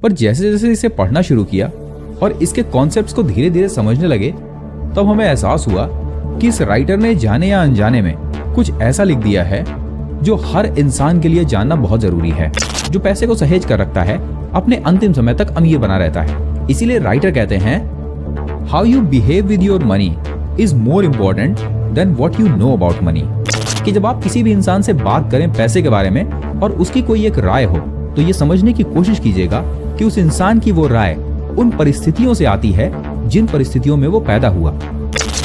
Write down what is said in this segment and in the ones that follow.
पर जैसे जैसे इसे पढ़ना शुरू किया और इसके कॉन्सेप्ट्स को धीरे धीरे समझने लगे, तब हमें एहसास हुआ कि इस राइटर ने जाने या अनजाने में कुछ ऐसा लिख दिया है जो हर इंसान के लिए जानना बहुत जरूरी है, जो पैसे को सहेज कर रखता है, अपने अंतिम समय तक अमीर बना रहता है। इसीलिए राइटर कहते हैं, how you behave with your money is more important then what you know about money. कि जब आप किसी भी इंसान से बात करें पैसे के बारे में और उसकी कोई एक राय हो, तो ये समझने की कोशिश कीजिएगा कि उस इंसान की वो राय उन परिस्थितियों से आती है जिन परिस्थितियों में वो पैदा हुआ।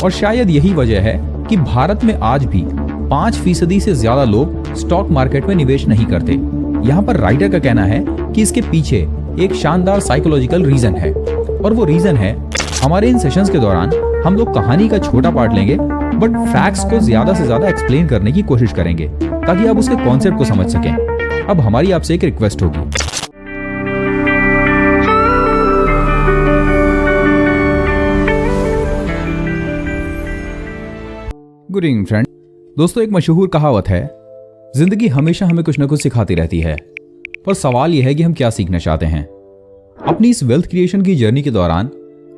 और शायद यही वजह है कि भारत में आज भी 5% से ज्यादा लोग स्टॉक मार्केट में निवेश नहीं करते। यहाँ पर राइटर का कहना है कि इसके पीछे एक शानदार साइकोलॉजिकल रीजन है, और वो रीजन है, हमारे इन सेशंस के दौरान हम लोग कहानी का छोटा पार्ट लेंगे बट फैक्ट्स को ज्यादा से ज्यादा एक्सप्लेन करने की कोशिश करेंगे ताकि आप उसके कॉन्सेप्ट को समझ सकें। अब हमारी आपसे एक रिक्वेस्ट होगी, गुड इवनिंग फ्रेंड। दोस्तों, एक मशहूर कहावत है, जिंदगी हमेशा हमें कुछ ना कुछ सिखाती रहती है, पर सवाल यह है कि हम क्या सीखना चाहते हैं। अपनी इस वेल्थ क्रिएशन की जर्नी के दौरान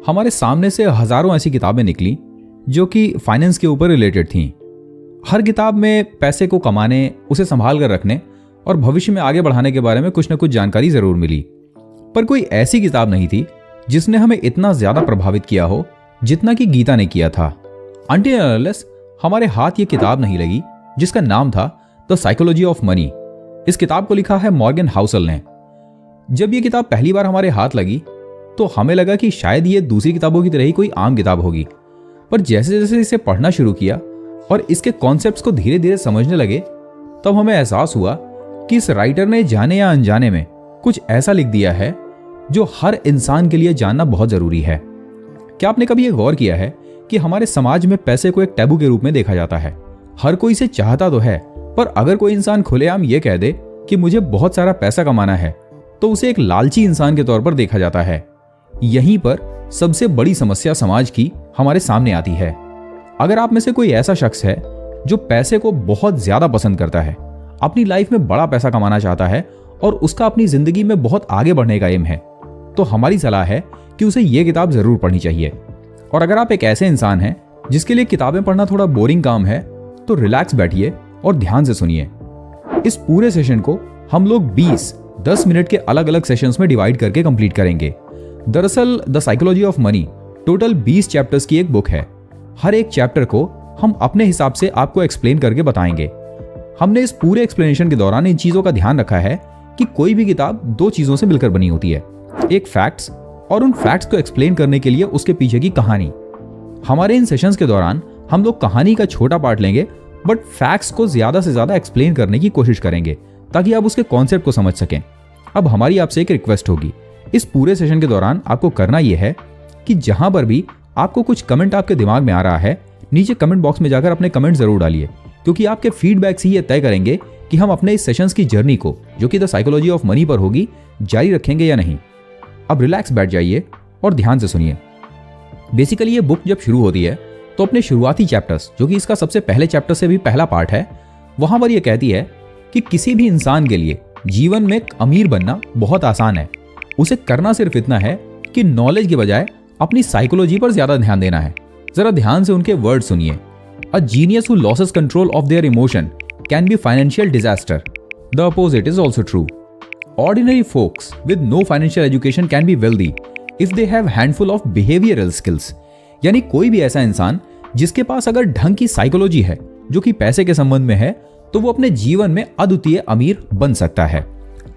हमारे सामने से हजारों ऐसी किताबें निकली जो कि फाइनेंस के ऊपर रिलेटेड थीं। हर किताब में पैसे को कमाने, उसे संभाल कर रखने और भविष्य में आगे बढ़ाने के बारे में कुछ न कुछ जानकारी जरूर मिली, पर कोई ऐसी किताब नहीं थी जिसने हमें इतना ज्यादा प्रभावित किया हो जितना कि गीता ने किया था। अनटिल अनलेस हमारे हाथ ये किताब नहीं लगी जिसका नाम था द साइकोलॉजी ऑफ मनी। इस किताब को लिखा है मॉर्गन हाउसल ने। जब ये किताब पहली बार हमारे हाथ लगी तो हमें लगा कि शायद ये दूसरी किताबों की तरह ही कोई आम किताब होगी, पर जैसे जैसे इसे पढ़ना शुरू किया और इसके कॉन्सेप्ट्स को धीरे धीरे समझने लगे, तब हमें एहसास हुआ कि इस राइटर ने जाने या अनजाने में कुछ ऐसा लिख दिया है जो हर इंसान के लिए जानना बहुत जरूरी है। क्या आपने कभी ये गौर किया है कि हमारे समाज में पैसे को एक टैबू के रूप में देखा जाता है? हर कोई इसे चाहता तो है, पर अगर कोई इंसान खुलेआम ये कह दे कि मुझे बहुत सारा पैसा कमाना है, तो उसे एक लालची इंसान के तौर पर देखा जाता है। यहीं पर सबसे बड़ी समस्या समाज की हमारे सामने आती है। अगर आप में से कोई ऐसा शख्स है जो पैसे को बहुत ज्यादा पसंद करता है, अपनी लाइफ में बड़ा पैसा कमाना चाहता है और उसका अपनी जिंदगी में बहुत आगे बढ़ने का एम है, तो हमारी सलाह है कि उसे यह किताब जरूर पढ़नी चाहिए। और अगर आप एक ऐसे इंसान हैं जिसके लिए किताबें पढ़ना थोड़ा बोरिंग काम है, तो रिलैक्स बैठिए और ध्यान से सुनिए। इस पूरे सेशन को हम लोग 10 मिनट के अलग अलग सेशंस में डिवाइड करके कंप्लीट करेंगे। दरअसल the psychology of money total 20 chapters की एक बुक है। हर एक चैप्टर को हम अपने हिसाब से आपको एक्सप्लेन करके बताएंगे। हमने इस पूरे एक्सप्लेनेशन के दौरान इन चीजों का ध्यान रखा है कि कोई भी किताब 2 चीजों से मिलकर बनी होती है, एक फैक्ट्स और उन फैक्ट्स को एक्सप्लेन करने के लिए उसके पीछे की कहानी। हमारे इन सेशंस के दौरान हम लोग कहानी का छोटा पार्ट लेंगे बट फैक्ट्स को ज्यादा से ज्यादा एक्सप्लेन करने की कोशिश करेंगे ताकि आप उसके कॉन्सेप्ट को समझ सकें। अब हमारी आपसे एक रिक्वेस्ट होगी, इस पूरे सेशन के दौरान आपको करना यह है कि जहां पर भी आपको कुछ कमेंट आपके दिमाग में आ रहा है, नीचे कमेंट बॉक्स में जाकर अपने कमेंट जरूर डालिए, क्योंकि आपके फीडबैक्स ही ये तय करेंगे कि हम अपने इस सेशंस की जर्नी को, जो कि द साइकोलॉजी ऑफ मनी पर होगी, जारी रखेंगे या नहीं। अब रिलैक्स बैठ जाइए और ध्यान से सुनिए। बेसिकली ये बुक जब शुरू होती है तो अपने शुरुआती चैप्टर्स, जो कि इसका सबसे पहले चैप्टर से भी पहला पार्ट है, वहां पर यह कहती है कि किसी भी इंसान के लिए जीवन में अमीर बनना बहुत आसान है। उसे करना सिर्फ इतना है कि नॉलेज के बजाय अपनी साइकोलॉजी पर ज्यादा ध्यान देना है। जरा ध्यान से उनके वर्ड सुनिए। A genius who losses control of their emotion can be financial disaster. The opposite is also true. Ordinary folks with no financial education can be wealthy if they have handful of behavioral skills। यानी कोई भी ऐसा इंसान जिसके पास अगर ढंग की psychology है जो कि पैसे के संबंध में है, तो वो अपने जीवन में अद्वितीय अमीर बन सकता है।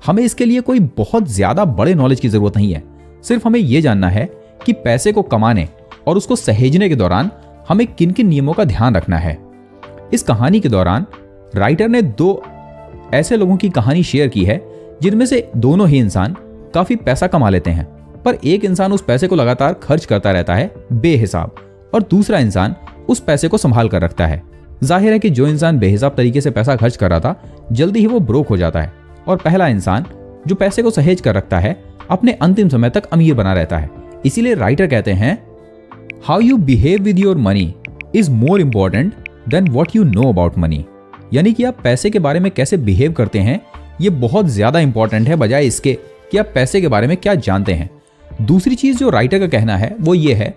हमें इसके लिए कोई बहुत ज्यादा बड़े नॉलेज की जरूरत नहीं है, सिर्फ हमें यह जानना है कि पैसे को कमाने और उसको सहेजने के दौरान हमें किन किन नियमों का ध्यान रखना है। इस कहानी के दौरान राइटर ने 2 ऐसे लोगों की कहानी शेयर की है जिनमें से दोनों ही इंसान काफी पैसा कमा लेते हैं, पर एक इंसान उस पैसे को लगातार खर्च करता रहता है बेहिसाब, और दूसरा इंसान उस पैसे को संभाल कर रखता है। जाहिर है कि जो इंसान बेहिसाब तरीके से पैसा खर्च कर रहा था, जल्दी ही वो ब्रोक हो जाता है, और पहला इंसान जो पैसे को सहेज कर रखता है, अपने अंतिम समय तक अमीर बना रहता है। इसीलिए राइटर कहते हैं, how you behave with your money is more important than what you know about money. यानी कि आप पैसे के बारे में कैसे बिहेव करते हैं, ये बहुत ज्यादा इंपॉर्टेंट है बजाय इसके कि आप पैसे के बारे में क्या जानते हैं। दूसरी चीज जो राइटर का कहना है वो ये है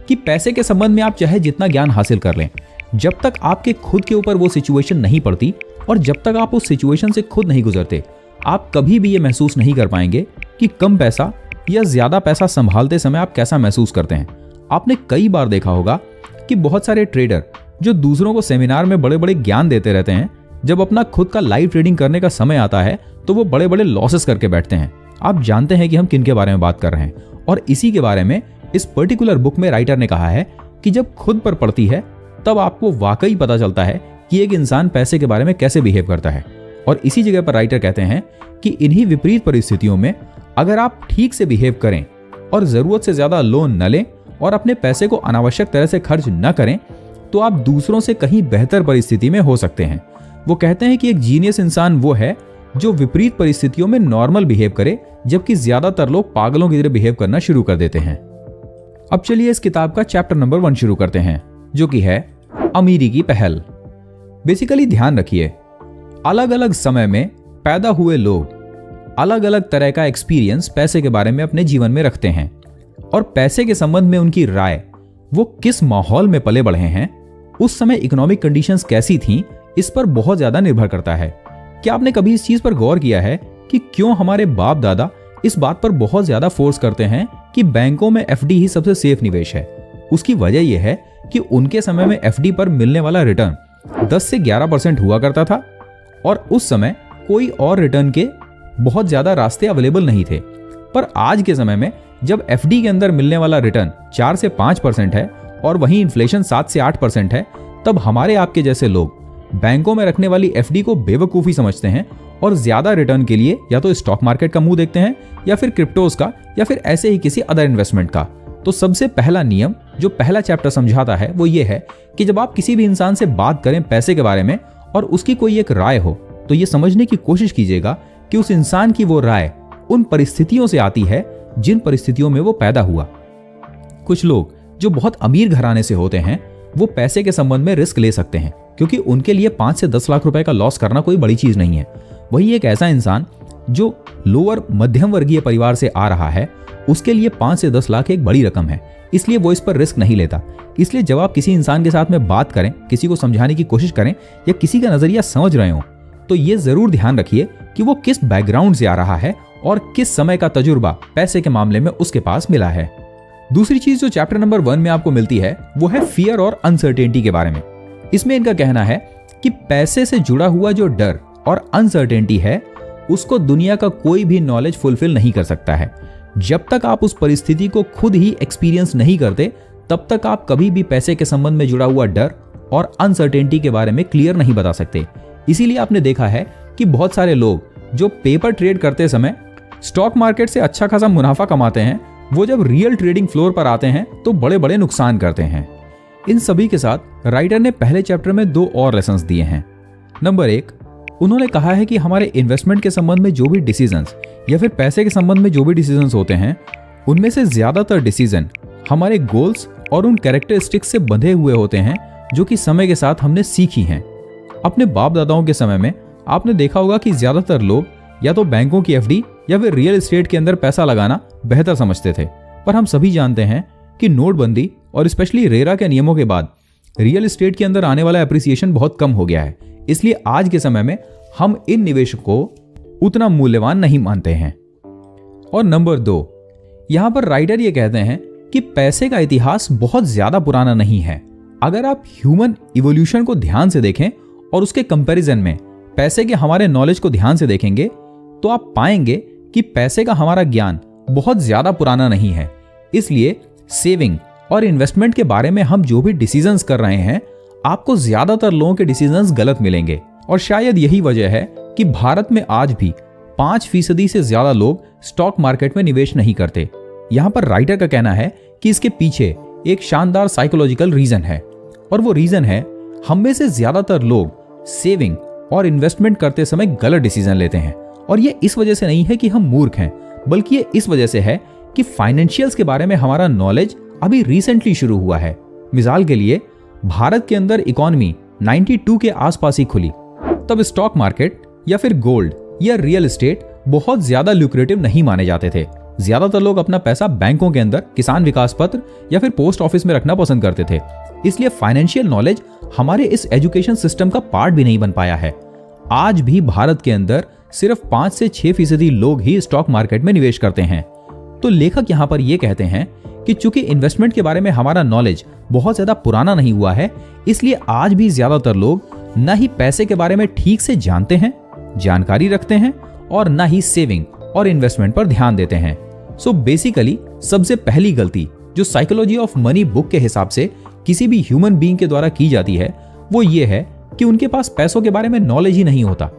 कि पैसे के संबंध में आप चाहे जितना ज्ञान हासिल कर लें, जब तक आपके खुद के ऊपर वो सिचुएशन नहीं पड़ती और जब तक आप उस सिचुएशन से खुद नहीं गुजरते, आप कभी भी ये महसूस नहीं कर पाएंगे कि कम पैसा या ज्यादा पैसा संभालते समय आप कैसा महसूस करते हैं। आपने कई बार देखा होगा कि बहुत सारे ट्रेडर जो दूसरों को सेमिनार में बड़े बड़े ज्ञान देते रहते हैं, जब अपना खुद का लाइव ट्रेडिंग करने का समय आता है तो वो बड़े बड़े लॉसेस करके बैठते हैं। आप जानते हैं कि हम किन के बारे में बात कर रहे हैं, और इसी के बारे में इस पर्टिकुलर बुक में राइटर ने कहा है कि जब खुद पर पड़ती है तब आपको वाकई पता चलता है कि एक इंसान पैसे के बारे में कैसे बिहेव करता है। और इसी जगह पर राइटर कहते हैं कि इन्हीं विपरीत परिस्थितियों में अगर आप ठीक से बिहेव करें और जरूरत से ज्यादा लोन न लें और अपने पैसे को अनावश्यक तरह से खर्च न करें, तो आप दूसरों से कहीं बेहतर परिस्थिति में हो सकते हैं। वो कहते हैं कि एक जीनियस इंसान वो है जो विपरीत परिस्थितियों में नॉर्मल बिहेव करे, जबकि ज्यादातर लोग पागलों की तरह बिहेव करना शुरू कर देते हैं। अब चलिए इस किताब का चैप्टर नंबर 1 शुरू करते हैं, जो कि है अमीरी की पहल। बेसिकली ध्यान रखिए, अलग अलग समय में पैदा हुए लोग अलग अलग तरह का एक्सपीरियंस पैसे के बारे में अपने जीवन में रखते हैं, और पैसे के संबंध में उनकी राय, वो किस माहौल में पले बढ़े हैं, उस समय इकोनॉमिक कंडीशंस कैसी थीं, इस पर बहुत ज्यादा निर्भर करता है। क्या आपने कभी इस चीज पर गौर किया है कि क्यों हमारे बाप दादा इस बात पर बहुत ज्यादा फोर्स करते हैं कि बैंकों में एफडी ही सबसे सेफ निवेश है? उसकी वजह यह है कि उनके समय में एफडी पर मिलने वाला रिटर्न 10 से 11% हुआ करता था, और उस समय कोई और रिटर्न के बहुत ज्यादा रास्ते अवेलेबल नहीं थे। पर आज के समय में जब एफडी के अंदर मिलने वाला रिटर्न 4 से 5% है और वहीं इन्फ्लेशन 7 से 8% है, तब हमारे आपके जैसे लोग बैंकों में रखने वाली एफडी को बेवकूफी समझते हैं और ज्यादा रिटर्न के लिए या तो स्टॉक मार्केट का मुंह देखते हैं या फिर क्रिप्टोज का या फिर ऐसे ही किसी अदर इन्वेस्टमेंट का। तो सबसे पहला नियम जो पहला चैप्टर समझाता है वो ये है कि जब आप किसी भी इंसान से बात करें पैसे के बारे में और उसकी कोई एक राय हो, तो ये समझने की कोशिश कीजिएगा कि उस इंसान की वो राय उन परिस्थितियों से आती है जिन परिस्थितियों में वो पैदा हुआ। कुछ लोग जो बहुत अमीर घराने से होते हैं वो पैसे के संबंध में रिस्क ले सकते हैं, क्योंकि उनके लिए 5 से 10 लाख रुपए का लॉस करना कोई बड़ी चीज नहीं है। वही एक ऐसा इंसान जो लोअर मध्यम वर्गीय परिवार से आ रहा है, उसके लिए 5 से 10 लाख एक बड़ी रकम है, इसलिए वो इस पर रिस्क नहीं लेता। इसलिए जब आप किसी इंसान के साथ में बात करें, किसी को समझाने की कोशिश करें या किसी का नजरिया समझ रहे हो, तो ये जरूर ध्यान रखिए कि वो किस बैकग्राउंड से आ रहा है और किस समय का तजुर्बा पैसे के मामले में उसके पास मिला है। दूसरी चीज जो चैप्टर नंबर 1 में आपको मिलती है वो है फियर और अनसर्टेनिटी के बारे में। इसमें इनका कहना है कि पैसे से जुड़ा हुआ जो डर और अनसर्टेनिटी है, उसको दुनिया का कोई भी नॉलेज फुलफिल नहीं कर सकता है। जब तक आप उस परिस्थिति को खुद ही एक्सपीरियंस नहीं करते, तब तक आप कभी भी पैसे के संबंध में जुड़ा हुआ डर और अनसर्टेनिटी के बारे में क्लियर नहीं बता सकते। इसीलिए आपने देखा है कि बहुत सारे लोग जो पेपर ट्रेड करते समय स्टॉक मार्केट से अच्छा खासा मुनाफा कमाते हैं, वो जब रियल ट्रेडिंग फ्लोर पर आते हैं तो बड़े बड़े नुकसान करते हैं। इन सभी के साथ राइटर ने पहले चैप्टर में 2 और लेसन्स दिए हैं। नंबर 1, उन्होंने कहा है कि हमारे इन्वेस्टमेंट के संबंध में जो भी डिसीजंस या फिर पैसे के संबंध में जो भी डिसीजंस होते हैं, उनमें से ज्यादातर डिसीजन हमारे गोल्स और उन कैरेक्टरिस्टिक्स से बंधे हुए होते हैं जो कि समय के साथ हमने सीखी हैं। अपने बाप दादाओं के समय में आपने देखा होगा कि ज्यादातर लोग या तो बैंकों की एफडी या फिर रियल एस्टेट के अंदर पैसा लगाना बेहतर समझते थे। पर हम सभी जानते हैं कि नोटबंदी और स्पेशली रेरा के नियमों के बाद रियल एस्टेट के अंदर आने वाला एप्रिसिएशन बहुत कम हो गया है। इसलिए आज के समय में हम इन निवेशों को उतना मूल्यवान नहीं मानते हैं। और नंबर 2, यहां पर राइटर ये कहते हैं कि पैसे का इतिहास बहुत ज्यादा पुराना नहीं है। अगर आप ह्यूमन इवोल्यूशन को ध्यान से देखें और उसके कंपैरिजन में पैसे के हमारे नॉलेज को ध्यान से देखेंगे, तो आप पाएंगे कि पैसे का हमारा ज्ञान बहुत ज्यादा पुराना नहीं है। इसलिए सेविंग और इन्वेस्टमेंट के बारे में हम जो भी डिसीजंस कर रहे हैं, आपको ज्यादातर लोगों के डिसीजंस गलत मिलेंगे। और शायद यही वजह है कि भारत में आज भी 5% से ज्यादा लोग स्टॉक मार्केट में निवेश नहीं करते। यहां पर राइटर का कहना है कि इसके पीछे एक शानदार साइकोलॉजिकल रीजन है, और वो रीजन है हम में से ज्यादातर लोग सेविंग और इन्वेस्टमेंट करते समय गलत डिसीजन लेते हैं। और ये इस वजह से नहीं है कि हम मूर्ख हैं, बल्कि ये इस वजह से है कि फाइनेंशियल्स के बारे में हमारा नॉलेज अभी रिसेंटली शुरू हुआ है। मिसाल के लिए भारत के अंदर इकोनॉमी 92 के आसपास ही खुली, तब स्टॉक मार्केट या फिर गोल्ड या रियल एस्टेट बहुत ज्यादा ल्यूक्रेटिव नहीं माने जाते थे। ज्यादातर लोग अपना पैसा बैंकों के अंदर, किसान विकास पत्र या फिर पोस्ट ऑफिस में रखना पसंद करते थे। इसलिए फाइनेंशियल नॉलेज हमारे इस एजुकेशन सिस्टम का पार्ट भी नहीं बन पाया है। आज भी भारत के अंदर सिर्फ 5 से 6% लोग ही स्टॉक मार्केट में निवेश करते हैं। तो लेखक यहाँ पर यह कहते हैं कि चूंकि इन्वेस्टमेंट के बारे में हमारा नॉलेज बहुत ज्यादा पुराना नहीं हुआ है, इसलिए आज भी ज्यादातर लोग न ही पैसे के बारे में ठीक से जानते हैं, जानकारी रखते हैं और न ही सेविंग और इन्वेस्टमेंट पर ध्यान देते हैं। सो बेसिकली सबसे पहली गलती जो साइकोलॉजी ऑफ मनी बुक के हिसाब से किसी भी ह्यूमन बीइंग के द्वारा की जाती है वो ये है कि उनके पास पैसों के बारे में नॉलेज ही नहीं होता।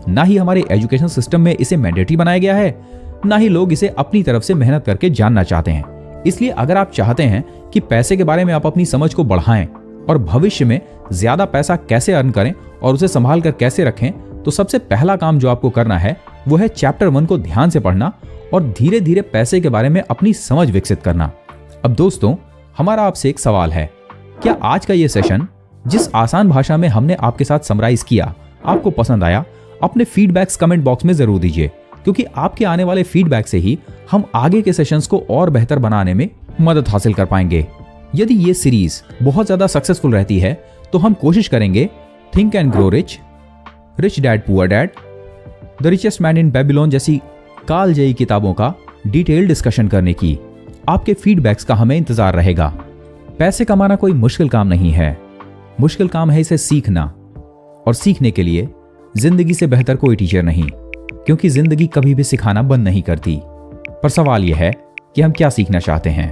ना ही हमारे एजुकेशन सिस्टम में इसे मैंडेटरी बनाया गया है, ना ही लोग इसे अपनी तरफ से मेहनत करके जानना चाहते हैं। इसलिए अगर आप चाहते हैं कि पैसे के बारे में आप अपनी समझ को बढ़ाएं और भविष्य में ज्यादा पैसा कैसे अर्न करें और उसे संभाल कर कैसे रखें, तो सबसे पहला काम जो आपको करना है वो है चैप्टर 1 को ध्यान से पढ़ना और धीरे धीरे पैसे के बारे में अपनी समझ विकसित करना। अब दोस्तों, हमारा आपसे एक सवाल है, क्या आज का ये सेशन जिस आसान भाषा में हमने आपके साथ समराइज किया आपको पसंद आया? अपने फीडबैक्स कमेंट बॉक्स में जरूर दीजिए, क्योंकि आपके आने वाले फीडबैक से ही हम आगे के सेशंस को और बेहतर बनाने में मदद हासिल कर पाएंगे। यदि ये सीरीज बहुत ज्यादा सक्सेसफुल रहती है तो हम कोशिश करेंगे think and grow rich, rich dad poor dad, the richest man in Babylon जैसी कालजयी किताबों का डिटेल डिस्कशन करने की। आपके फीडबैक्स का हमें इंतजार रहेगा। पैसे कमाना कोई मुश्किल काम नहीं है, मुश्किल काम है इसे सीखना, और सीखने के लिए जिंदगी से बेहतर कोई टीचर नहीं, क्योंकि जिंदगी कभी भी सिखाना बंद नहीं करती। पर सवाल यह है कि हम क्या सीखना चाहते हैं।